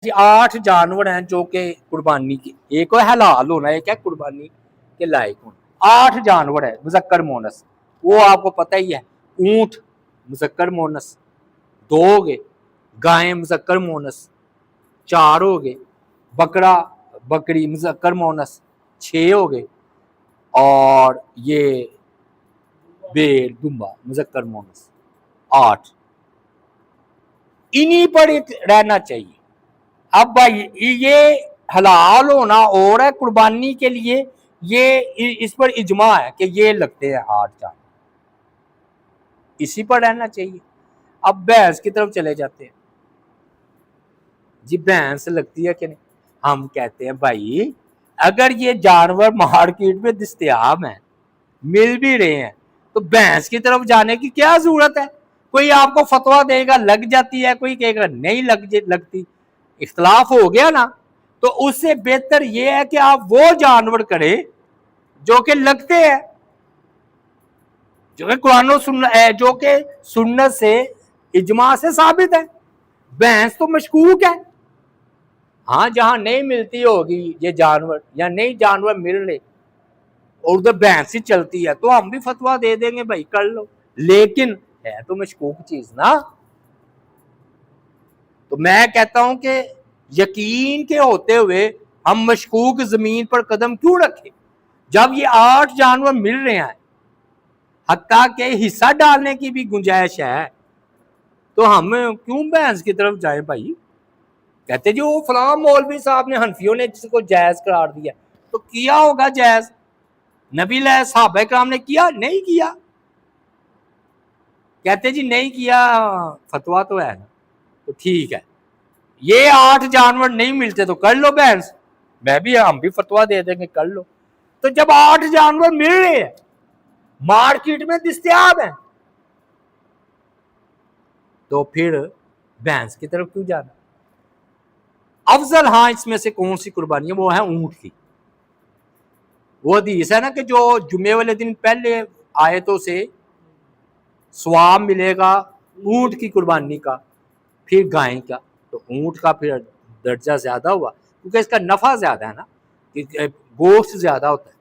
जी 8 जानवर हैं जो कि कुर्बानी की, एक है हलाल होना, एक है कुर्बानी के लायक होना। 8 जानवर है मुजक्कर मोनस, वो आपको पता ही है। ऊंट मुजक्कर मोनस 2 हो गए, गायें मुजक्कर मोनस 4 हो गए, बकरा बकरी मुजक्कर मोनस 6 हो गए, और ये भेड़ दुम्बा मुजक्कर मोनस 8। इन्हीं पर रहना चाहिए। अब भाई ये हलाल होना और है, कुर्बानी के लिए ये इस पर इजमा है कि ये लगते हैं 8 जानवर, इसी पर रहना चाहिए। अब भैंस की तरफ चले जाते हैं जी, भैंस लगती है कि नहीं? हम कहते हैं भाई अगर ये जानवर मार्केट में दस्तयाब हैं, मिल भी रहे हैं, तो भैंस की तरफ जाने की क्या जरूरत है? कोई आपको फतवा देगा लग जाती है, कोई कहेगा नहीं लगती, इख्तलाफ हो गया ना। तो उससे बेहतर यह है कि आप वो जानवर करें जो कि लगते हैं, जो कि कुरान और सुन्नत है, जो कि सुन्नत से इजमा से साबित है। भैंस तो मशकूक है, हाँ जहां नहीं मिलती होगी ये जानवर या नहीं जानवर मिल रहे और उधर भैंस ही चलती है, तो हम भी फतवा दे देंगे भाई कर लो, लेकिन है तो मशकूक चीज ना। तो मैं कहता हूं कि यकीन के होते हुए हम मशकूक जमीन पर कदम क्यों रखें? जब ये 8 जानवर मिल रहे हैं, हत्ता के हिस्सा डालने की भी गुंजाइश है, तो हम क्यों भैंस की तरफ जाएं भाई? कहते जी वो फलां मौलवी साहब ने, हनफियों ने जिसको जायज करार दिया, तो किया होगा जायज, नबी सहाबा कराम ने किया नहीं किया? कहते जी नहीं किया, फतवा तो है ना, तो ठीक है। ये 8 जानवर नहीं मिलते तो कर लो भैंस, मैं भी हम भी फतवा दे देंगे कर लो। तो जब 8 जानवर मिल रहे हैं, मार्केट में दस्तयाब है, तो फिर भैंस की तरफ क्यों जाना? अफजल हाँ इसमें से कौन सी कुर्बानी है? वो है ऊंट की। वो हदीस है ना कि जो जुमे वाले दिन पहले आयतों से स्वाब मिलेगा ऊंट की कुर्बानी का, फिर गाय का, तो ऊंट का फिर दर्जा ज्यादा हुआ क्योंकि इसका नफा ज्यादा है ना, कि गोश्त ज्यादा होता है।